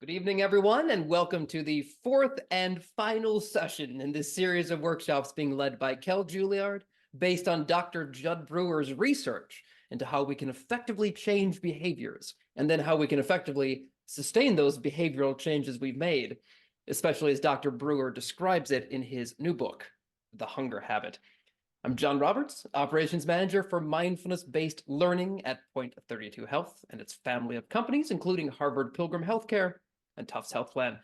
Good evening, everyone, and welcome to the fourth and final session in this series of workshops being led by Kell Julliard, based on Dr. Jud Brewer's research into how we can effectively change behaviors, and then how we can effectively sustain those behavioral changes we've made, especially as Dr. Brewer describes it in his new book, The Hunger Habit. I'm John Roberts, Operations Manager for Mindfulness-Based Learning at Point 32 Health and its family of companies, including Harvard Pilgrim Healthcare and Tufts Health Plan.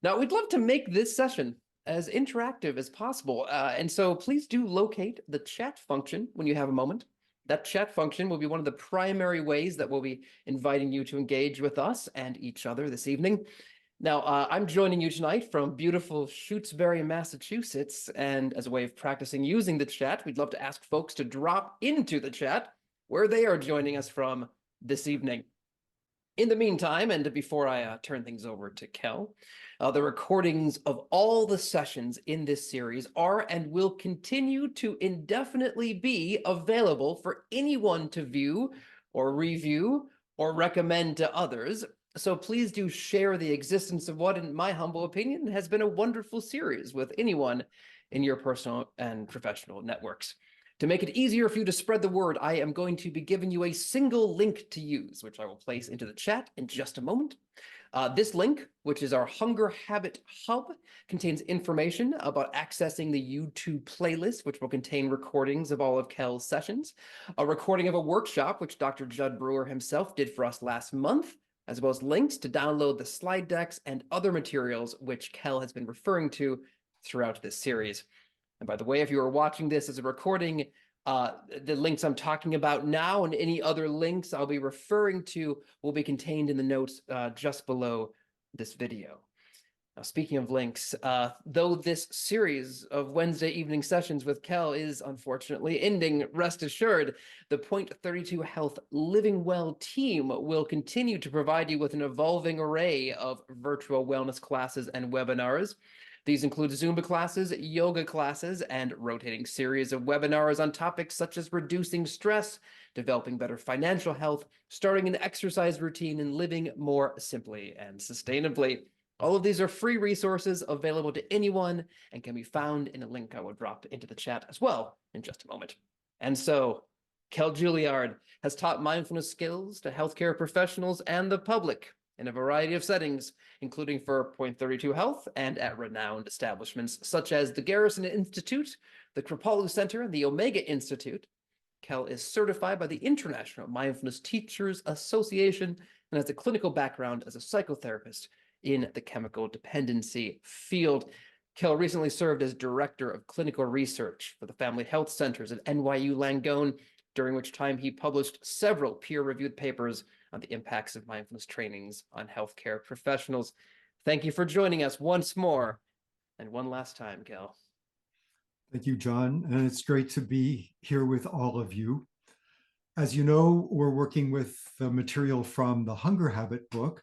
Now, we'd love to make this session as interactive as possible, and so please do locate the chat function when you have a moment. That chat function will be one of the primary ways that we'll be inviting you to engage with us and each other this evening. Now, I'm joining you tonight from beautiful Shutesbury, Massachusetts, and as a way of practicing using the chat, we'd love to ask folks to drop into the chat where they are joining us from this evening. In the meantime, and before I turn things over to Kell, the recordings of all the sessions in this series are and will continue to indefinitely be available for anyone to view or review or recommend to others. So please do share the existence of what, in my humble opinion, has been a wonderful series with anyone in your personal and professional networks. To make it easier for you to spread the word, I am going to be giving you a single link to use, which I will place into the chat in just a moment. This link, which is our Hunger Habit Hub, contains information about accessing the YouTube playlist, which will contain recordings of all of Kell's sessions, a recording of a workshop, which Dr. Jud Brewer himself did for us last month, as well as links to download the slide decks and other materials which Kell has been referring to throughout this series. And by the way, if you are watching this as a recording, the links I'm talking about now and any other links I'll be referring to will be contained in the notes just below this video. Now, speaking of links, though this series of Wednesday evening sessions with Kell is unfortunately ending, rest assured, the Point 32 Health Living Well team will continue to provide you with an evolving array of virtual wellness classes and webinars. These include Zumba classes, yoga classes, and rotating series of webinars on topics such as reducing stress, developing better financial health, starting an exercise routine, and living more simply and sustainably. All of these are free resources available to anyone and can be found in a link I will drop into the chat as well in just a moment. And so, Kell Julliard has taught mindfulness skills to healthcare professionals and the public in a variety of settings, including for Point 32 Health and at renowned establishments such as the Garrison Institute, the Kripalu Center, and the Omega Institute. Kell is certified by the International Mindfulness Teachers Association and has a clinical background as a psychotherapist in the chemical dependency field. Kell recently served as Director of Clinical Research for the Family Health Centers at NYU Langone, during which time he published several peer-reviewed papers on the impacts of mindfulness trainings on healthcare professionals. Thank you for joining us once more and one last time, Kell. Thank you, John. And it's great to be here with all of you. As you know, we're working with the material from the Hunger Habit book,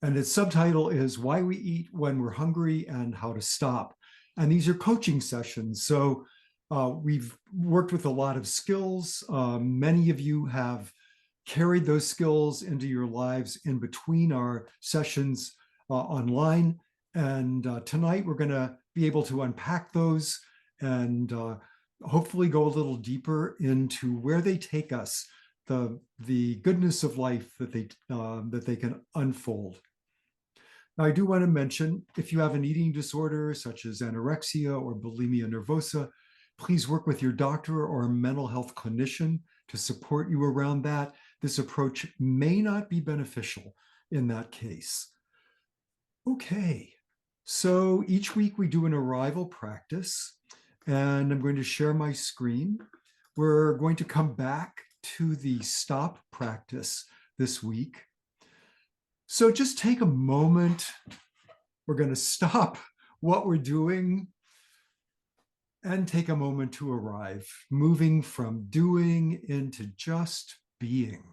and its subtitle is Why We Eat When We're Hungry and How to Stop. And these are coaching sessions. So we've worked with a lot of skills. Many of you have carried those skills into your lives in between our sessions online. And tonight we're going to be able to unpack those and hopefully go a little deeper into where they take us, the goodness of life that they can unfold. Now, I do want to mention, if you have an eating disorder such as anorexia or bulimia nervosa, please work with your doctor or a mental health clinician to support you around that. This approach may not be beneficial in that case. Okay, so each week we do an arrival practice, and I'm going to share my screen. We're going to come back to the stop practice this week. So just take a moment. We're going to stop what we're doing and take a moment to arrive, moving from doing into just being.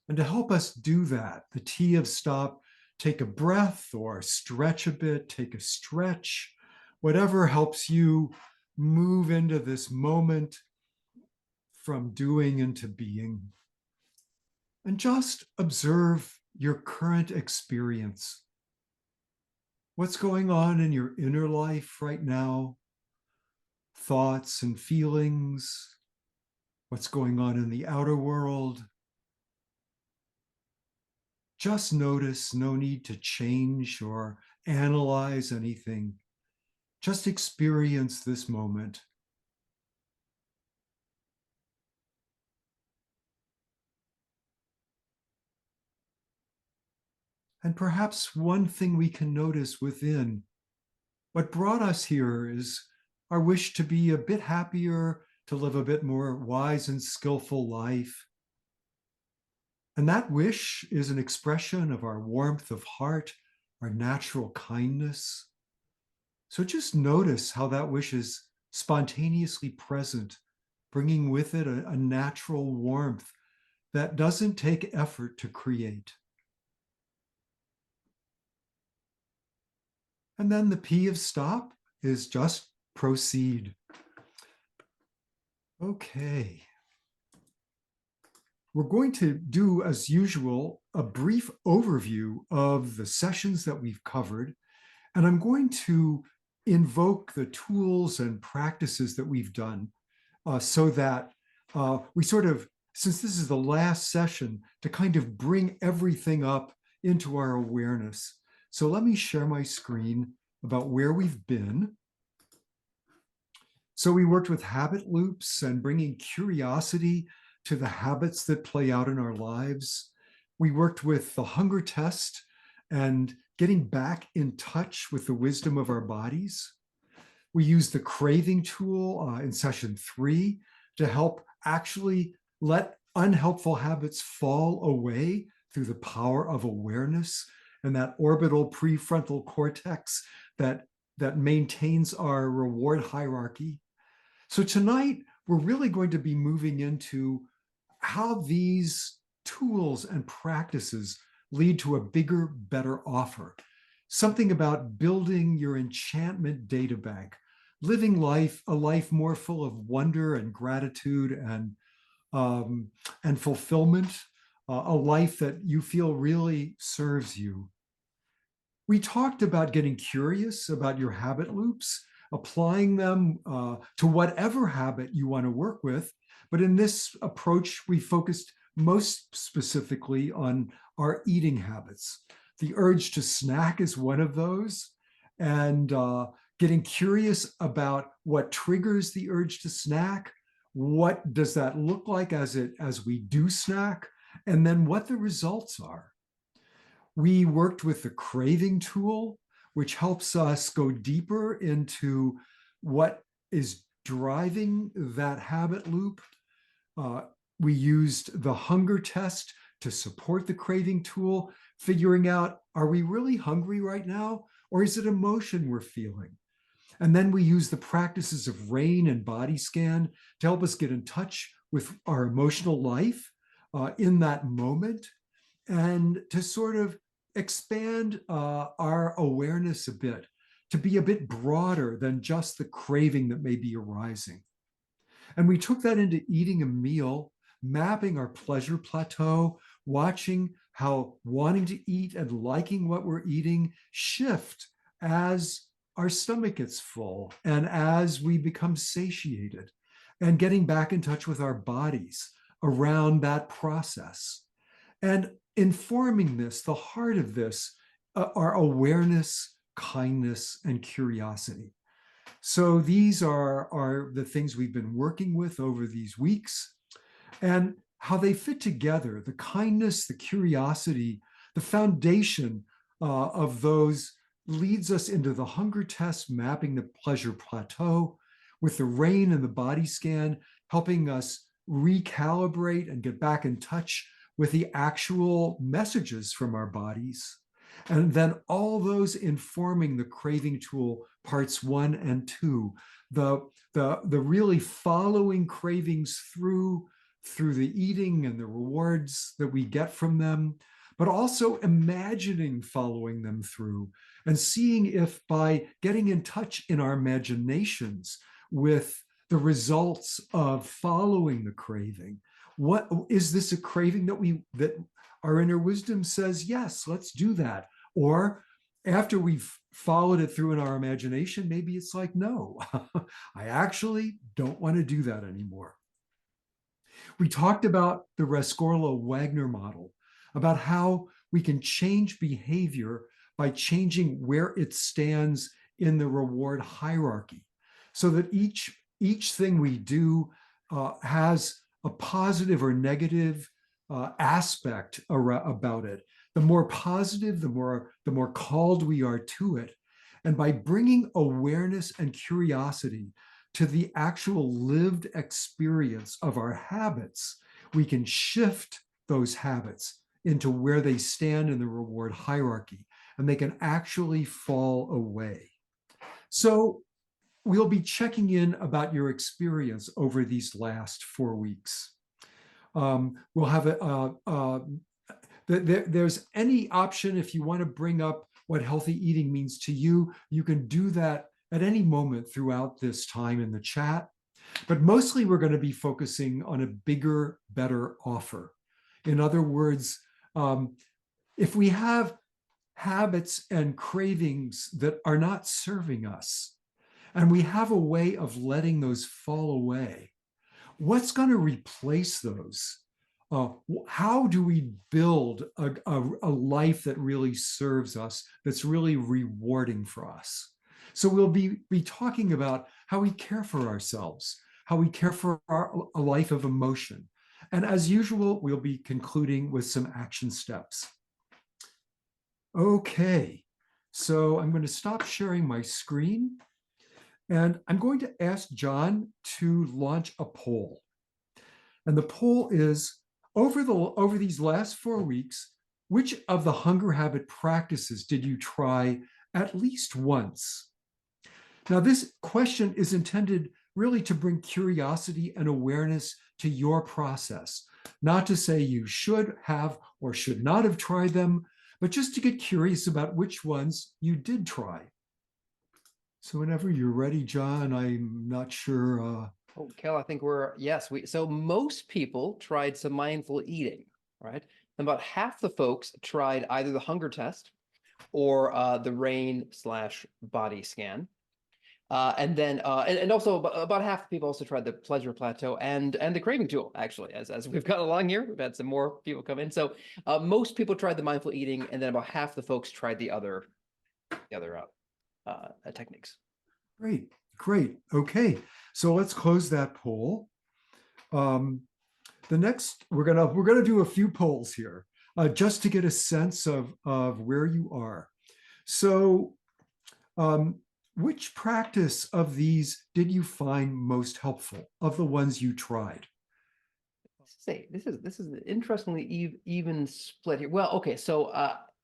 And to help us do that, the T of stop, take a breath or stretch a bit, take a stretch, whatever helps you move into this moment from doing into being. And just observe your current experience. What's going on in your inner life right now? Thoughts and feelings, what's going on in the outer world. Just notice, no need to change or analyze anything. Just experience this moment. And perhaps one thing we can notice within what brought us here is our wish to be a bit happier, to live a bit more wise and skillful life. And that wish is an expression of our warmth of heart, our natural kindness. So just notice how that wish is spontaneously present, bringing with it a natural warmth that doesn't take effort to create. And then the P of stop is just proceed. Okay. We're going to do, as usual, a brief overview of the sessions that we've covered. And I'm going to invoke the tools and practices that we've done so that we sort of, since this is the last session, to kind of bring everything up into our awareness. So let me share my screen about where we've been. So we worked with habit loops and bringing curiosity to the habits that play out in our lives. We worked with the hunger test and getting back in touch with the wisdom of our bodies. We used the craving tool in session 3 to help actually let unhelpful habits fall away through the power of awareness and that orbital prefrontal cortex that maintains our reward hierarchy. So tonight, we're really going to be moving into how these tools and practices lead to a bigger, better offer. Something about building your enchantment data bank, living a life more full of wonder and gratitude and fulfillment, a life that you feel really serves you. We talked about getting curious about your habit loops, applying them to whatever habit you want to work with. But in this approach, we focused most specifically on our eating habits. The urge to snack is one of those, and getting curious about what triggers the urge to snack, what does that look like as we do snack, and then what the results are. We worked with the craving tool, which helps us go deeper into what is driving that habit loop. We used the hunger test to support the craving tool, figuring out, are we really hungry right now? Or is it emotion we're feeling? And then we use the practices of RAIN and body scan to help us get in touch with our emotional life in that moment, and to sort of expand our awareness a bit, to be a bit broader than just the craving that may be arising. And we took that into eating a meal, mapping our pleasure plateau, watching how wanting to eat and liking what we're eating shift as our stomach gets full and as we become satiated, and getting back in touch with our bodies around that process. And informing this, the heart of this, are awareness, kindness, and curiosity. So these are the things we've been working with over these weeks, and how they fit together, the kindness, the curiosity, the foundation of those leads us into the hunger test, mapping the pleasure plateau, with the RAIN and the body scan, helping us recalibrate and get back in touch with the actual messages from our bodies. And then all those informing the craving tool, parts 1 and 2, the really following cravings through the eating and the rewards that we get from them, but also imagining following them through and seeing if by getting in touch in our imaginations with the results of following the craving, what is this a craving that our inner wisdom says, yes, let's do that. Or after we've followed it through in our imagination, maybe it's like, no, I actually don't want to do that anymore. We talked about the Rescorla-Wagner model, about how we can change behavior by changing where it stands in the reward hierarchy, so that each thing we do has a positive or negative aspect about it. The more positive, the more called we are to it. And by bringing awareness and curiosity to the actual lived experience of our habits, we can shift those habits into where they stand in the reward hierarchy, and they can actually fall away. So we'll be checking in about your experience over these last 4 weeks. We'll have there's any option. If you want to bring up what healthy eating means to you, you can do that at any moment throughout this time in the chat. But mostly we're going to be focusing on a bigger, better offer. In other words, if we have habits and cravings that are not serving us, and we have a way of letting those fall away, what's going to replace those? How do we build a life that really serves us, that's really rewarding for us? So we'll be talking about how we care for ourselves, how we care for a life of emotion. And as usual, we'll be concluding with some action steps. Okay, so I'm going to stop sharing my screen, and I'm going to ask John to launch a poll. And the poll is, over these last 4 weeks, which of the hunger habit practices did you try at least once? Now, this question is intended really to bring curiosity and awareness to your process, not to say you should have or should not have tried them, but just to get curious about which ones you did try. So whenever you're ready, John, I'm not sure. Oh, Kell, I think so most people tried some mindful eating, right? And about half the folks tried either the hunger test or the RAIN/body scan. And also about half the people also tried the pleasure plateau and the craving tool, actually, as we've got along here. We've had some more people come in. So most people tried the mindful eating, and then about half the folks tried the other techniques. Great. Okay, so let's close that poll. The next, we're gonna do a few polls here, just to get a sense of where you are. So, which practice of these did you find most helpful of the ones you tried? This is an interestingly even split here. Well, okay, so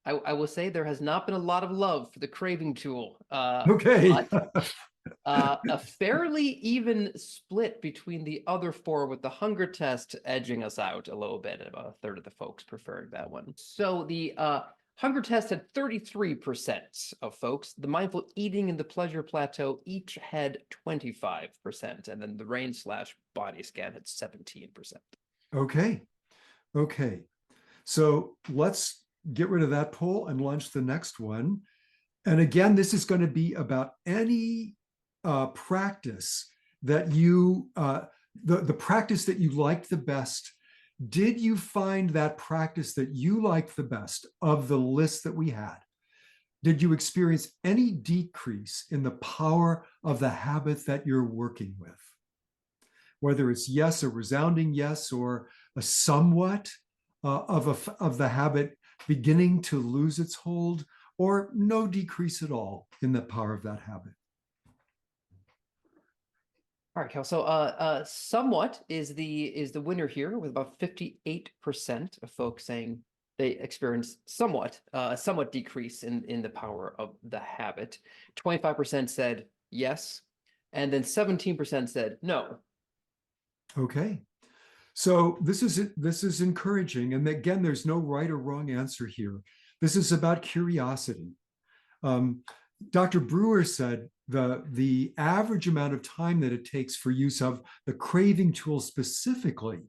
I will say there has not been a lot of love for the craving tool. Okay. But a fairly even split between the other four, with the hunger test edging us out a little bit. About a third of the folks preferred that one. So the hunger test had 33% of folks. The mindful eating and the pleasure plateau each had 25%. And then the RAIN/body scan had 17%. Okay. So let's get rid of that poll and launch the next one. And again, this is going to be about any practice that you, the practice that you liked the best. Did you find that practice that you liked the best of the list that we had? Did you experience any decrease in the power of the habit that you're working with? Whether it's yes, a resounding yes, or a somewhat of the habit beginning to lose its hold, or no decrease at all in the power of that habit. All right, Kel. So somewhat is the winner here, with about 58% of folks saying they experienced a somewhat decrease in the power of the habit. 25% said yes, and then 17% said no. Okay. So this is encouraging. And again, there's no right or wrong answer here. This is about curiosity. Dr. Brewer said the average amount of time that it takes for use of the craving tool specifically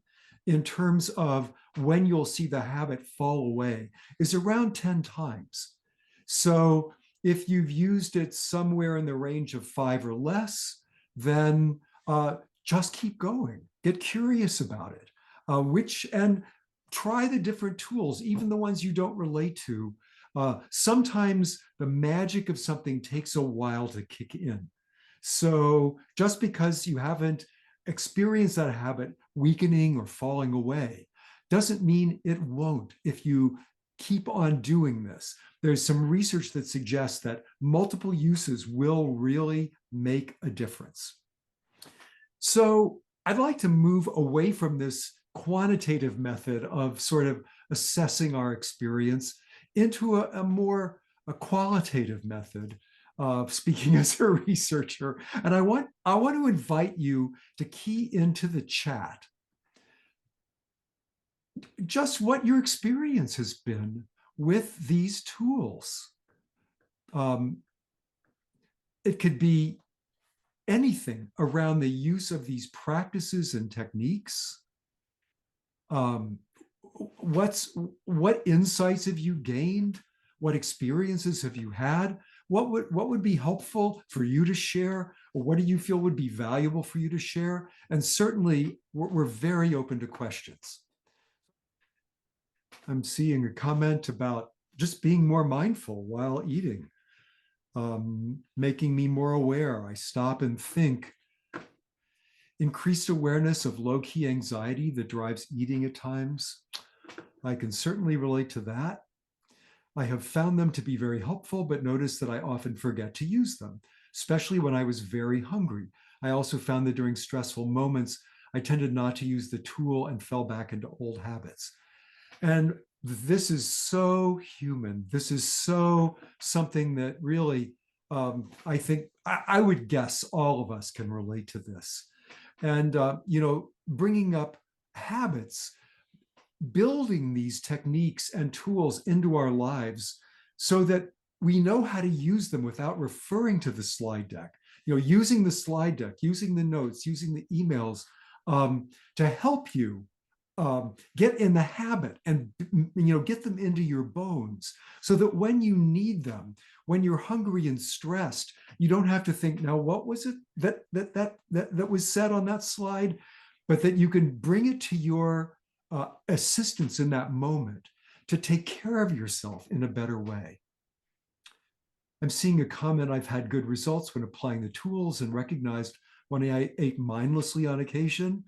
in terms of when you'll see the habit fall away is around 10 times. So if you've used it somewhere in the range of 5 or less, then just keep going. Get curious about it. And try the different tools, even the ones you don't relate to. Sometimes the magic of something takes a while to kick in. So just because you haven't experienced that habit weakening or falling away doesn't mean it won't if you keep on doing this. There's some research that suggests that multiple uses will really make a difference. So I'd like to move away from this quantitative method of sort of assessing our experience into a more qualitative method, speaking as a researcher. And I want to invite you to key into the chat just what your experience has been with these tools. It could be anything around the use of these practices and techniques. What insights have you gained? What experiences have you had? What would be helpful for you to share? Or what do you feel would be valuable for you to share? And certainly, we're very open to questions. I'm seeing a comment about just being more mindful while eating, making me more aware. I stop and think. Increased awareness of low-key anxiety that drives eating at times. I can certainly relate to that. I have found them to be very helpful, but noticed that I often forget to use them, especially when I was very hungry. I also found that during stressful moments, I tended not to use the tool and fell back into old habits. And this is so human. This is so something that really, I think, I would guess all of us can relate to this. And, bringing up habits, building these techniques and tools into our lives so that we know how to use them without referring to the slide deck, using the slide deck, using the notes, using the emails to help you get in the habit and get them into your bones so that when you need them, when you're hungry and stressed, you don't have to think, now what was it that was said on that slide, but that you can bring it to your assistance in that moment to take care of yourself in a better way. I'm seeing a comment, I've had good results when applying the tools and recognized when I ate mindlessly on occasion.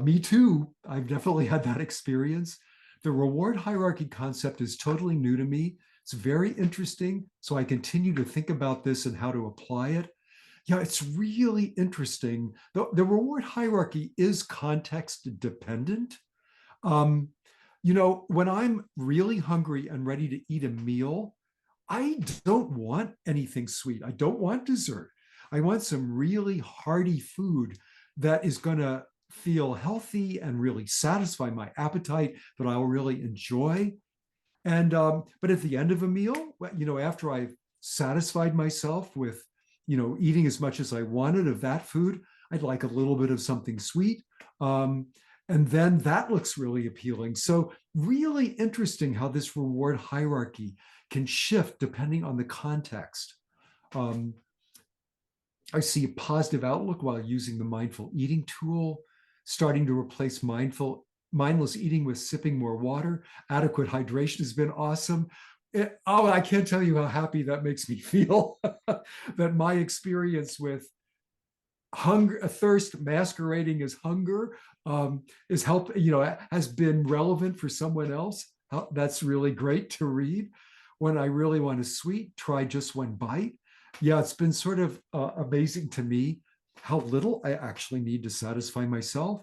Me too. I've definitely had that experience. The reward hierarchy concept is totally new to me. It's very interesting. So I continue to think about this and how to apply it. Yeah, it's really interesting. The reward hierarchy is context dependent. When I'm really hungry and ready to eat a meal, I don't want anything sweet. I don't want dessert. I want some really hearty food that is going to feel healthy and really satisfy my appetite that I'll really enjoy. And but at the end of a meal, after I've satisfied myself with eating as much as I wanted of that food, I'd like a little bit of something sweet. And then that looks really appealing. So really interesting how this reward hierarchy can shift depending on the context. I see a positive outlook while using the mindful eating tool, starting to replace mindless eating with sipping more water. Adequate hydration has been awesome. I can't tell you how happy that makes me feel that my experience with hunger, thirst masquerading as hunger is has been relevant for someone else. That's really great to read. When I really want a sweet, try just one bite. Yeah, it's been sort of amazing to me how little I actually need to satisfy myself.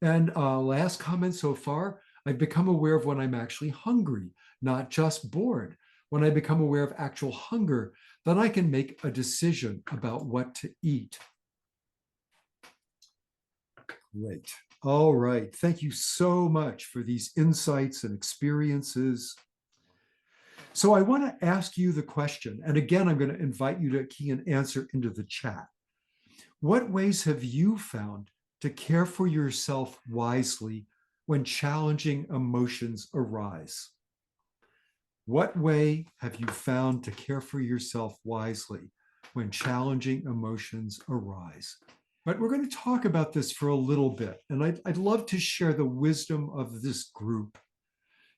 And last comment so far, I've become aware of when I'm actually hungry, not just bored. When I become aware of actual hunger, then I can make a decision about what to eat. Great. All right. Thank you so much for these insights and experiences. So I want to ask you the question, and again, I'm going to invite you to key an answer into the chat. What ways have you found to care for yourself wisely when challenging emotions arise? What way have you found to care for yourself wisely when challenging emotions arise? But we're going to talk about this for a little bit, and I'd love to share the wisdom of this group.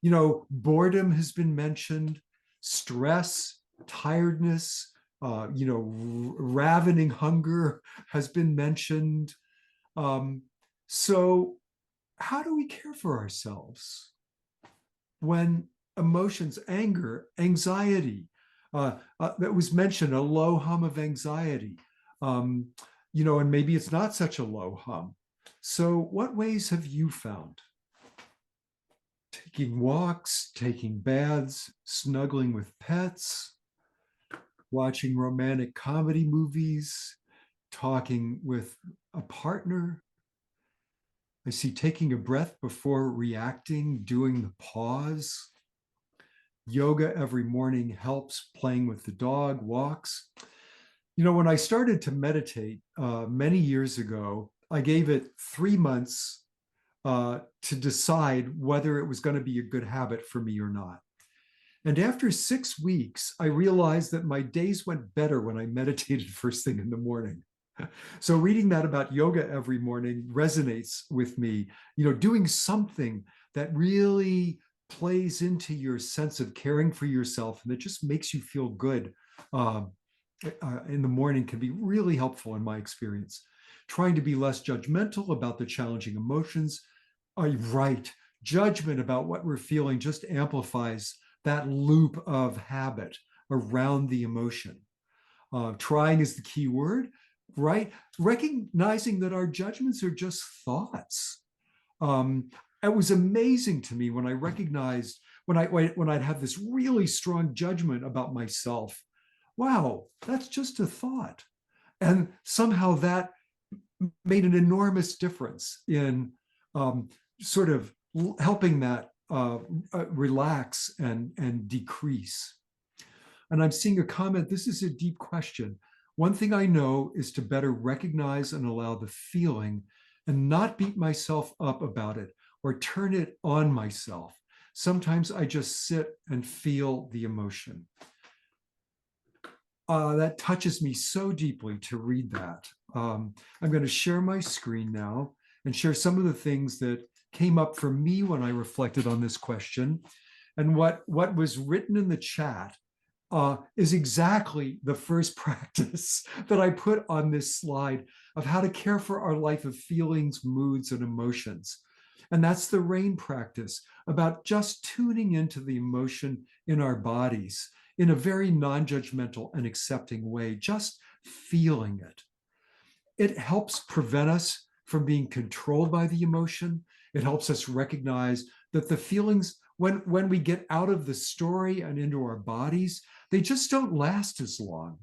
You know, boredom has been mentioned, stress, tiredness, ravening hunger has been mentioned. So, how do we care for ourselves when emotions, anger, anxiety, that was mentioned, a low hum of anxiety, and maybe it's not such a low hum. So, what ways have you found? Taking walks, taking baths, snuggling with pets, watching romantic comedy movies, talking with a partner. I see taking a breath before reacting, doing the pause. Yoga every morning helps, playing with the dog, walks. You know, when I started to meditate many years ago, I gave it 3 months to decide whether it was going to be a good habit for me or not. And after 6 weeks, I realized that my days went better when I meditated first thing in the morning. So reading that about yoga every morning resonates with me, doing something that really plays into your sense of caring for yourself and that just makes you feel good in the morning can be really helpful in my experience. Trying to be less judgmental about the challenging emotions. Right. Judgment about what we're feeling just amplifies that loop of habit around the emotion. Trying is the key word, right? Recognizing that our judgments are just thoughts. It was amazing to me when I recognized when I'd have this really strong judgment about myself. Wow, that's just a thought. And somehow that made an enormous difference in sort of helping that relax and decrease. And I'm seeing a comment. This is a deep question. One thing I know is to better recognize and allow the feeling and not beat myself up about it or turn it on myself. Sometimes I just sit and feel the emotion. That touches me so deeply to read that. I'm going to share my screen now and share some of the things that came up for me when I reflected on this question. And what was written in the chat is exactly the first practice that I put on this slide of how to care for our life of feelings, moods, and emotions. And that's the RAIN practice, about just tuning into the emotion in our bodies in a very non-judgmental and accepting way, just feeling it. It helps prevent us from being controlled by the emotion. It helps us recognize that the feelings, when we get out of the story and into our bodies, they just don't last as long.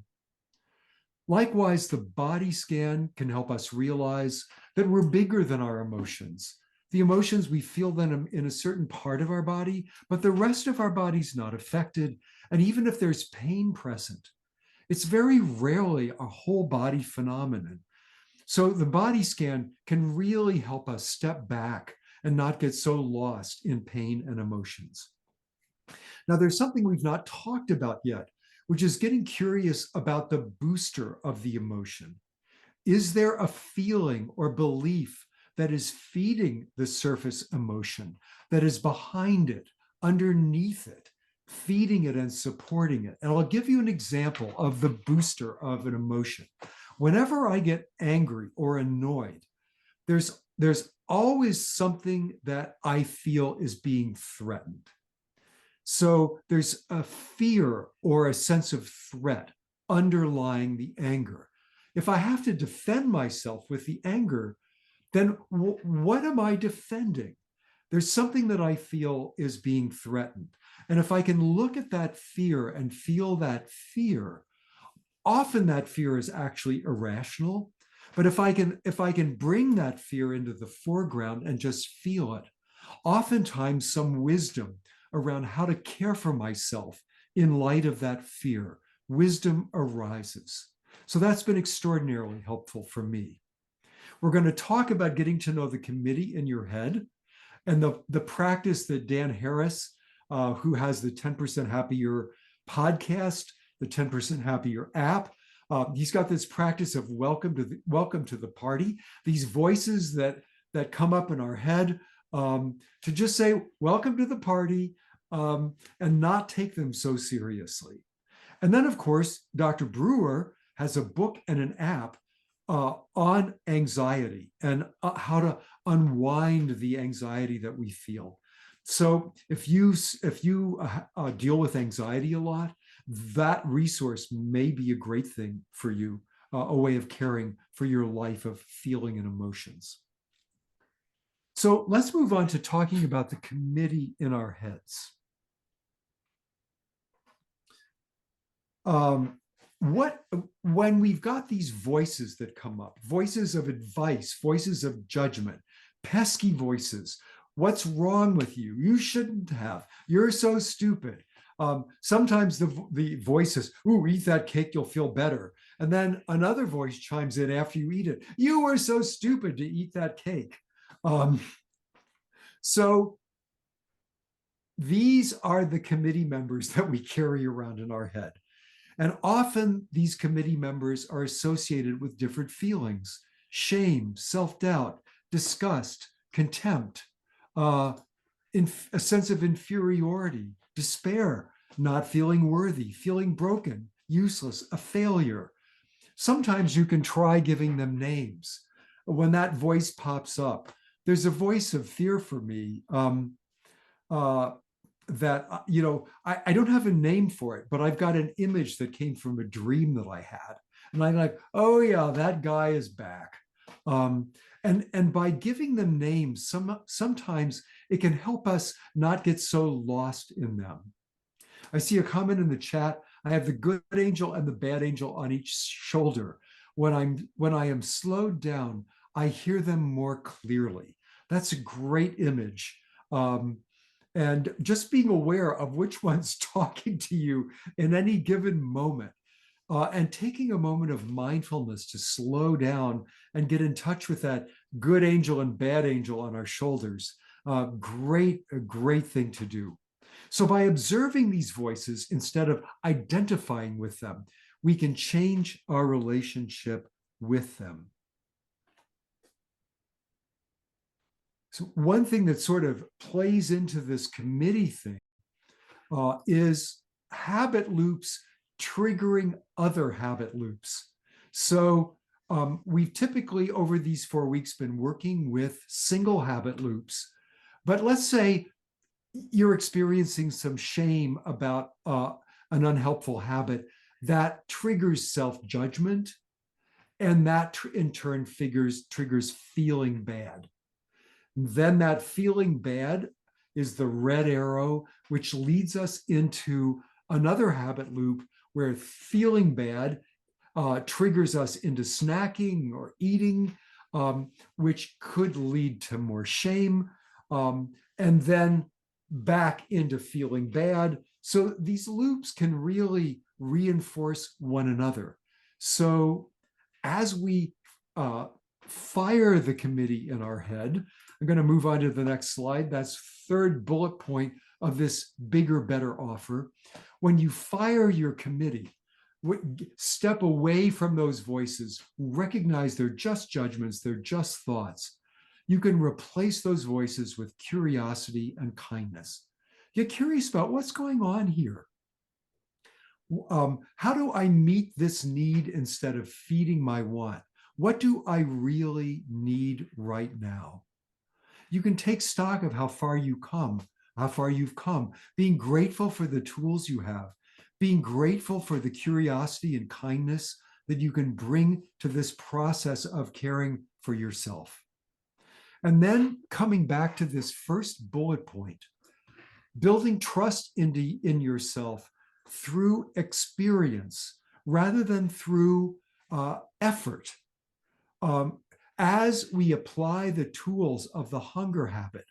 Likewise, the body scan can help us realize that we're bigger than our emotions. The emotions, we feel them in a certain part of our body, but the rest of our body's not affected. And even if there's pain present, it's very rarely a whole body phenomenon. So the body scan can really help us step back and not get so lost in pain and emotions. Now, there's something we've not talked about yet, which is getting curious about the booster of the emotion. Is there a feeling or belief that is feeding the surface emotion, that is behind it, underneath it, feeding it and supporting it? And I'll give you an example of the booster of an emotion. Whenever I get angry or annoyed, there's always something that I feel is being threatened. So there's a fear or a sense of threat underlying the anger. If I have to defend myself with the anger, then what am I defending? There's something that I feel is being threatened. And if I can look at that fear and feel that fear, often that fear is actually irrational. But if I can bring that fear into the foreground and just feel it, oftentimes some wisdom around how to care for myself in light of that fear, wisdom arises. So that's been extraordinarily helpful for me. We're going to talk about getting to know the committee in your head and the practice that Dan Harris, who has the 10% Happier podcast, the 10% Happier app, he's got this practice of welcome to the party. These voices that come up in our head, to just say welcome to the party, and not take them so seriously. And then, of course, Dr. Brewer has a book and an app on anxiety and how to unwind the anxiety that we feel. So if you deal with anxiety a lot, that resource may be a great thing for you, a way of caring for your life of feeling and emotions. So let's move on to talking about the committee in our heads. When we've got these voices that come up, voices of advice, voices of judgment, pesky voices, what's wrong with you? You shouldn't have. You're so stupid. Sometimes the voice says, ooh, eat that cake, you'll feel better. And then another voice chimes in after you eat it. You were so stupid to eat that cake. So these are the committee members that we carry around in our head. And often these committee members are associated with different feelings: shame, self-doubt, disgust, contempt, a sense of inferiority, despair, not feeling worthy, feeling broken, useless, a failure. Sometimes you can try giving them names. When that voice pops up, there's a voice of fear for me, that, I don't have a name for it, but I've got an image that came from a dream that I had. And I'm like, oh yeah, that guy is back. And by giving them names, sometimes it can help us not get so lost in them. I see a comment in the chat. I have the good angel and the bad angel on each shoulder. When I am slowed down, I hear them more clearly. That's a great image. And just being aware of which one's talking to you in any given moment, and taking a moment of mindfulness to slow down and get in touch with that good angel and bad angel on our shoulders. A great thing to do. So by observing these voices instead of identifying with them, we can change our relationship with them. So one thing that sort of plays into this committee thing is habit loops triggering other habit loops. So we've typically over these 4 weeks been working with single habit loops, but let's say you're experiencing some shame about an unhelpful habit that triggers self-judgment, and that in turn triggers feeling bad. Then that feeling bad is the red arrow, which leads us into another habit loop where feeling bad triggers us into snacking or eating, which could lead to more shame, and then back into feeling bad. So these loops can really reinforce one another. So as we fire the committee in our head, I'm going to move on to the next slide. That's third bullet point of this bigger, better offer. When you fire your committee, step away from those voices, recognize they're just judgments, they're just thoughts. You can replace those voices with curiosity and kindness. Get curious about what's going on here. How do I meet this need instead of feeding my want? What do I really need right now? You can take stock of how far you've come, being grateful for the tools you have, being grateful for the curiosity and kindness that you can bring to this process of caring for yourself. And then coming back to this first bullet point, building trust in yourself through experience rather than through effort. As we apply the tools of the hunger habit,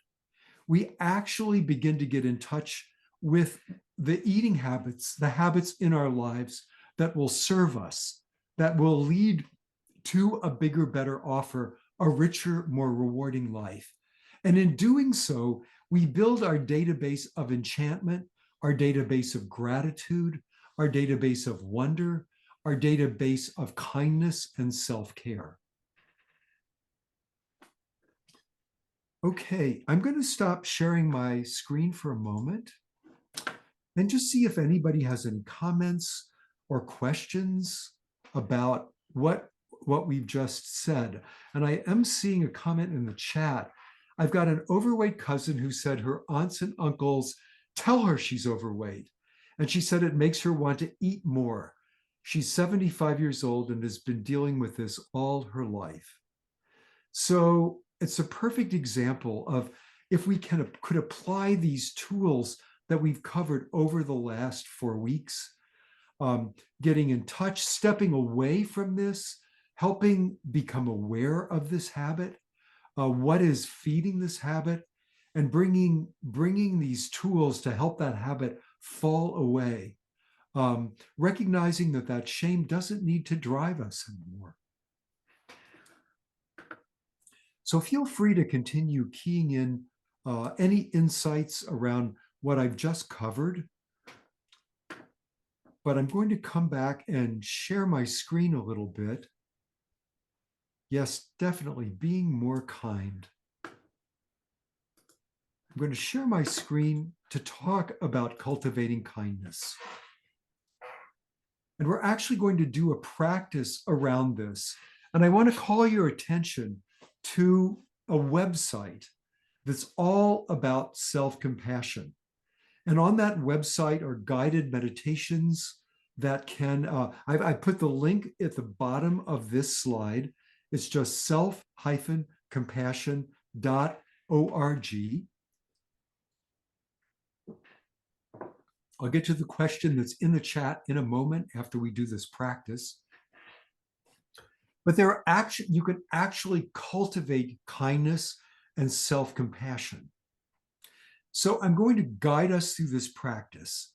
we actually begin to get in touch with the eating habits, the habits in our lives that will serve us, that will lead to a bigger, better offer a richer, more rewarding life. And in doing so, we build our database of enchantment, our database of gratitude, our database of wonder, our database of kindness and self-care. Okay, I'm going to stop sharing my screen for a moment and just see if anybody has any comments or questions about what we've just said. And I am seeing a comment in the chat. I've got an overweight cousin who said her aunts and uncles tell her she's overweight. And she said it makes her want to eat more. She's 75 years old and has been dealing with this all her life. So it's a perfect example of if we could apply these tools that we've covered over the last 4 weeks, getting in touch, stepping away from this, helping become aware of this habit, what is feeding this habit, and bringing these tools to help that habit fall away, recognizing that shame doesn't need to drive us anymore. So feel free to continue keying in any insights around what I've just covered. But I'm going to come back and share my screen a little bit. Yes, definitely being more kind. I'm going to share my screen to talk about cultivating kindness. And we're actually going to do a practice around this. And I want to call your attention to a website that's all about self-compassion. And on that website are guided meditations that can, I put the link at the bottom of this slide. It's just self-compassion.org. I'll get to the question that's in the chat in a moment after we do this practice. But you can actually cultivate kindness and self-compassion. So I'm going to guide us through this practice.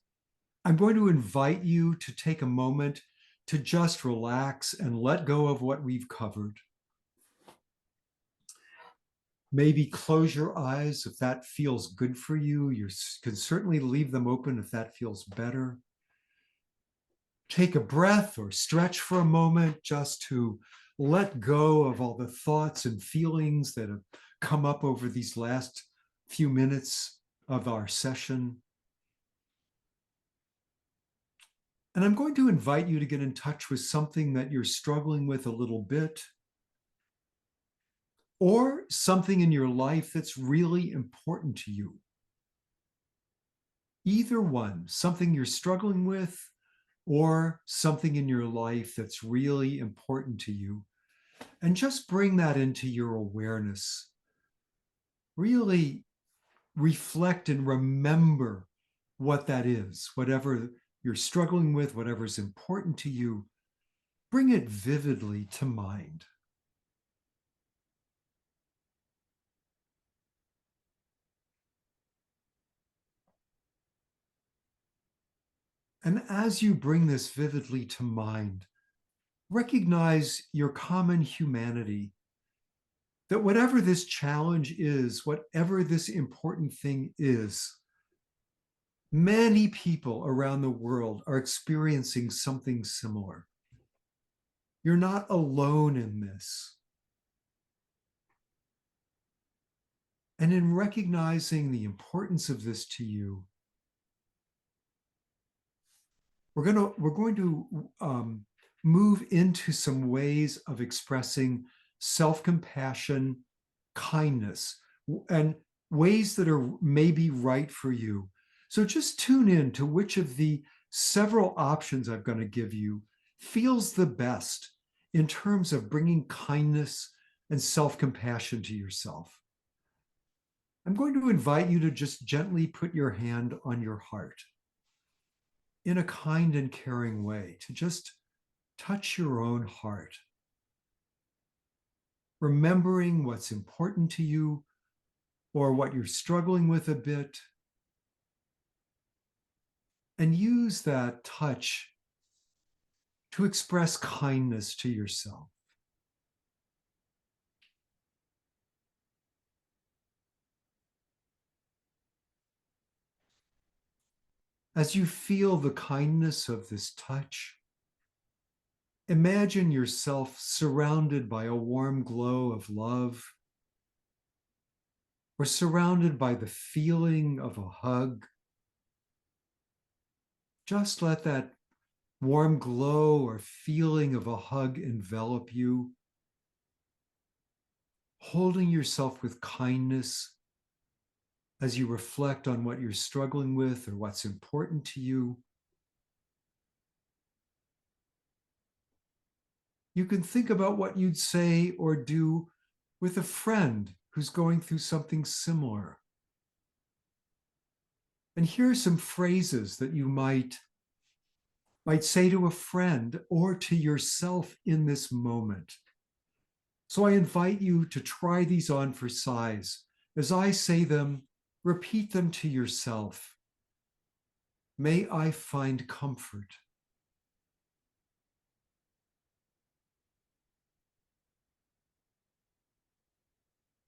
I'm going to invite you to take a moment to just relax and let go of what we've covered. Maybe close your eyes if that feels good for you. You can certainly leave them open if that feels better. Take a breath or stretch for a moment just to let go of all the thoughts and feelings that have come up over these last few minutes of our session. And I'm going to invite you to get in touch with something that you're struggling with a little bit, or something in your life that's really important to you. Either one, something you're struggling with, or something in your life that's really important to you. And just bring that into your awareness. Really reflect and remember what that is, whatever you're struggling with, whatever's important to you, bring it vividly to mind. And as you bring this vividly to mind, recognize your common humanity, that whatever this challenge is, whatever this important thing is, many people around the world are experiencing something similar. You're not alone in this. And in recognizing the importance of this to you, we're going to move into some ways of expressing self-compassion, kindness, and ways that are maybe right for you. So just tune in to which of the several options I'm going to give you feels the best in terms of bringing kindness and self-compassion to yourself. I'm going to invite you to just gently put your hand on your heart in a kind and caring way, to just touch your own heart, remembering what's important to you or what you're struggling with a bit, and use that touch to express kindness to yourself. As you feel the kindness of this touch, imagine yourself surrounded by a warm glow of love, or surrounded by the feeling of a hug. Just let that warm glow or feeling of a hug envelop you, holding yourself with kindness as you reflect on what you're struggling with or what's important to you. You can think about what you'd say or do with a friend who's going through something similar. And here are some phrases that you might say to a friend or to yourself in this moment. So I invite you to try these on for size. As I say them, repeat them to yourself. May I find comfort.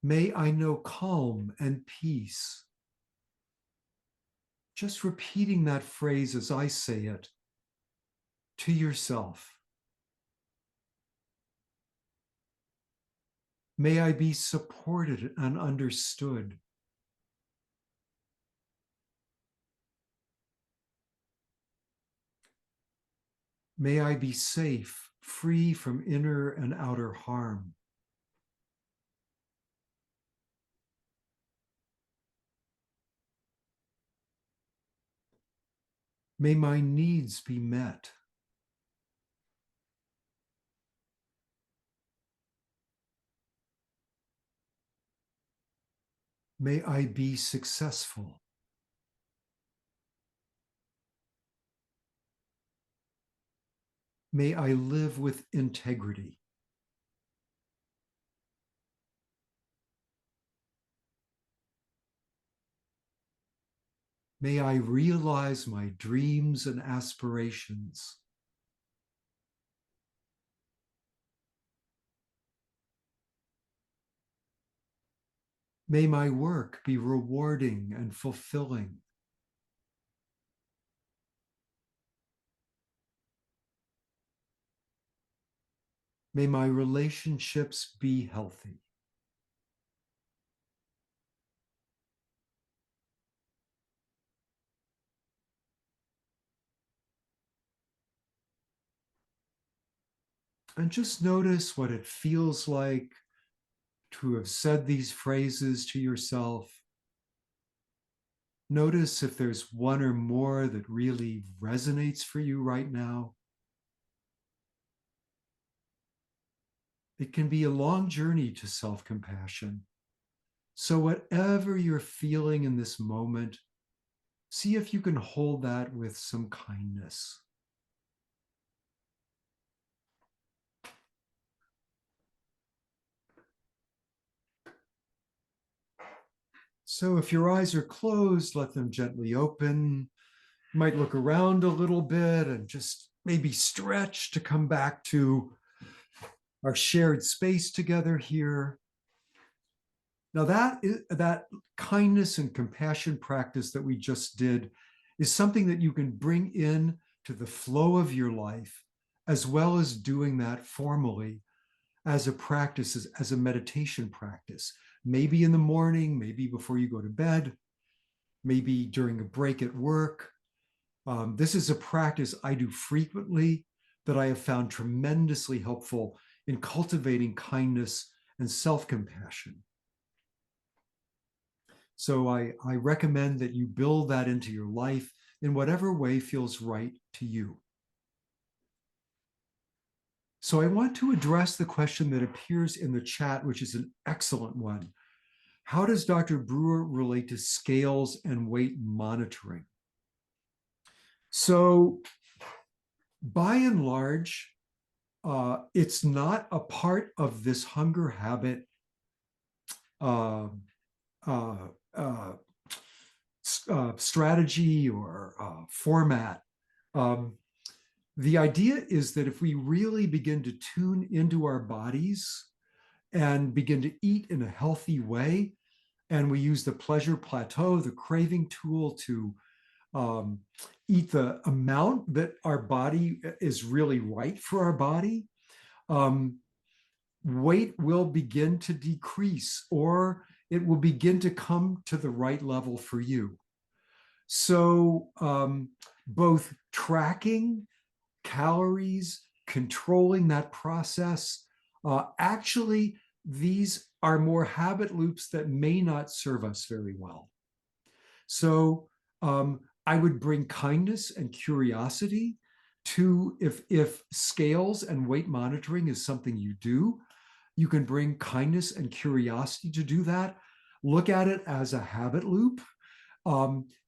May I know calm and peace. Just repeating that phrase as I say it to yourself. May I be supported and understood. May I be safe, free from inner and outer harm. May my needs be met. May I be successful. May I live with integrity. May I realize my dreams and aspirations. May my work be rewarding and fulfilling. May my relationships be healthy. And just notice what it feels like to have said these phrases to yourself. Notice if there's one or more that really resonates for you right now. It can be a long journey to self-compassion. So whatever you're feeling in this moment, see if you can hold that with some kindness. So if your eyes are closed, let them gently open. You might look around a little bit and just maybe stretch to come back to our shared space together here. Now that kindness and compassion practice that we just did is something that you can bring in to the flow of your life, as well as doing that formally as a practice, as a meditation practice. Maybe in the morning, maybe before you go to bed, maybe during a break at work. This is a practice I do frequently that I have found tremendously helpful in cultivating kindness and self-compassion. So I recommend that you build that into your life in whatever way feels right to you. So I want to address the question that appears in the chat, which is an excellent one. How does Dr. Brewer relate to scales and weight monitoring? So by and large, it's not a part of this hunger habit strategy or format. The idea is that if we really begin to tune into our bodies and begin to eat in a healthy way, and we use the pleasure plateau, the craving tool to eat the amount that our body is really right for our body, um, weight will begin to decrease, or it will begin to come to the right level for you. So both tracking calories, controlling that process, actually, these are more habit loops that may not serve us very well. So I would bring kindness and curiosity to, if scales and weight monitoring is something you do, you can bring kindness and curiosity to do that. Look at it as a habit loop.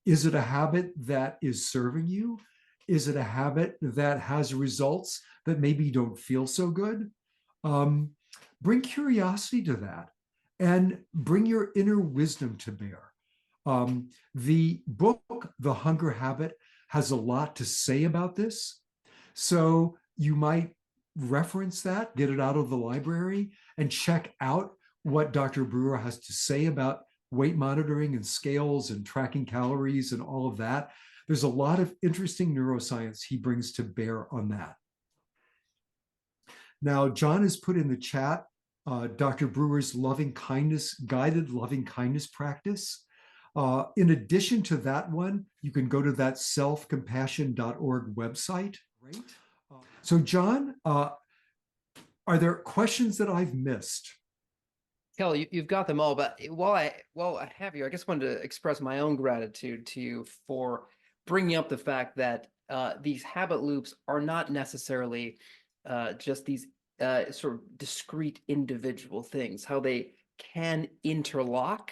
Is it a habit that is serving you? Is it a habit that has results that maybe don't feel so good? Bring curiosity to that and bring your inner wisdom to bear. The book, The Hunger Habit, has a lot to say about this. So you might reference that, get it out of the library, and check out what Dr. Brewer has to say about weight monitoring and scales and tracking calories and all of that. There's a lot of interesting neuroscience he brings to bear on that. Now, John has put in the chat Dr. Brewer's guided loving kindness practice. In addition to that one, you can go to that selfcompassion.org website. Great. So, John, are there questions that I've missed? Kell, you've got them all, but while I have you, I just wanted to express my own gratitude to you for bringing up the fact that these habit loops are not necessarily just these sort of discrete individual things, how they can interlock.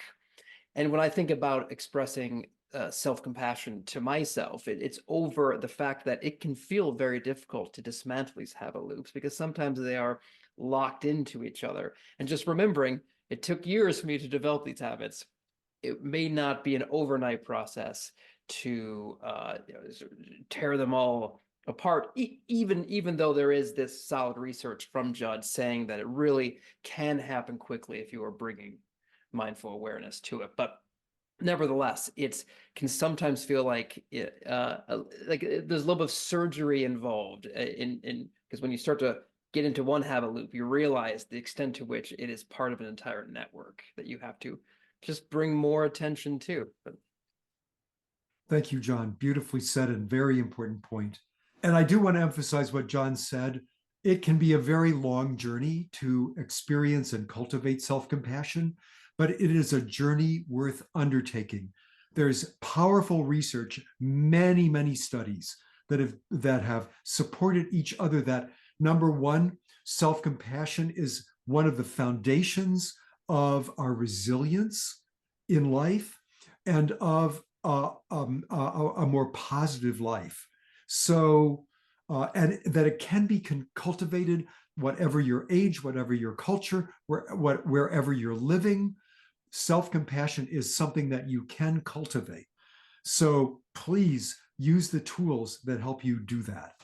And when I think about expressing self-compassion to myself, it's over the fact that it can feel very difficult to dismantle these habit loops because sometimes they are locked into each other. And just remembering, it took years for me to develop these habits. It may not be an overnight process to tear them all apart, even though there is this solid research from Jud saying that it really can happen quickly if you are bringing mindful awareness to it. But nevertheless, it can sometimes feel like there's a little bit of surgery involved in because when you start to get into one habit loop, you realize the extent to which it is part of an entire network that you have to just bring more attention to. Thank you, John. Beautifully said and very important point. And I do want to emphasize what John said. It can be a very long journey to experience and cultivate self-compassion, but it is a journey worth undertaking. There's powerful research, many, many studies that have supported each other that, number one, self-compassion is one of the foundations of our resilience in life and of a more positive life. So, and that it can be cultivated, whatever your age, whatever your culture, wherever you're living. Self-compassion is something that you can cultivate. So please use the tools that help you do that.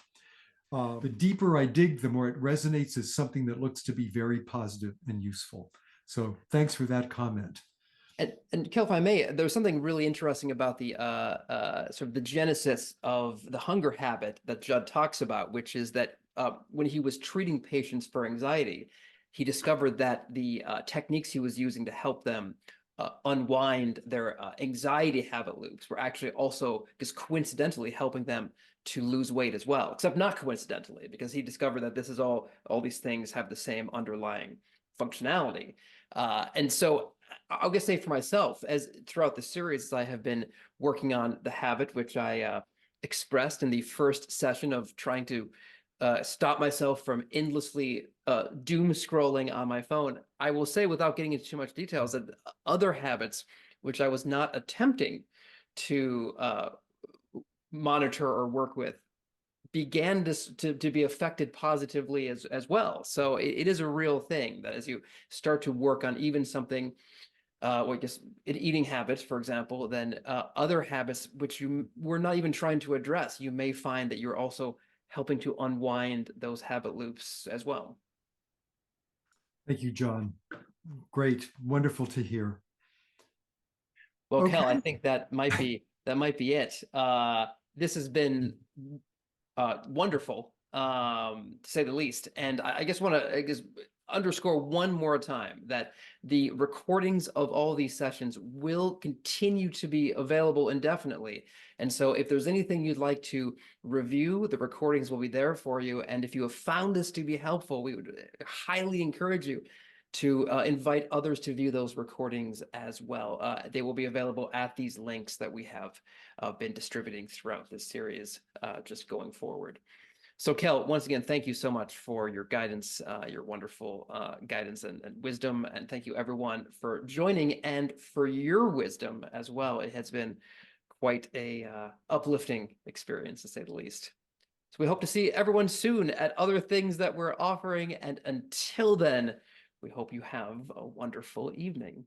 The deeper I dig, the more it resonates as something that looks to be very positive and useful. So thanks for that comment. And Kell, if I may, there's something really interesting about the sort of the genesis of the hunger habit that Jud talks about, which is that when he was treating patients for anxiety, he discovered that the techniques he was using to help them unwind their anxiety habit loops were actually also just coincidentally helping them to lose weight as well, except not coincidentally, because he discovered that this is all these things have the same underlying functionality. And so I'll just say for myself, as throughout the series, I have been working on the habit, which I expressed in the first session of trying to stop myself from endlessly doom scrolling on my phone. I will say, without getting into too much details, that other habits, which I was not attempting to monitor or work with, began to be affected positively as well. So it is a real thing that as you start to work on even something like just eating habits, for example, then other habits which you were not even trying to address, you may find that you're also helping to unwind those habit loops as well. Thank you, John. Great. Wonderful to hear. Well, okay. Kell, I think that might be it. this has been wonderful, to say the least. And I just want to underscore one more time that the recordings of all these sessions will continue to be available indefinitely. And so if there's anything you'd like to review, the recordings will be there for you. And if you have found this to be helpful, we would highly encourage you to invite others to view those recordings as well. They will be available at these links that we have been distributing throughout this series, just going forward. So Kell, once again, thank you so much for your guidance, your wonderful guidance and wisdom. And thank you everyone for joining and for your wisdom as well. It has been quite a uplifting experience, to say the least. So we hope to see everyone soon at other things that we're offering. And until then, we hope you have a wonderful evening.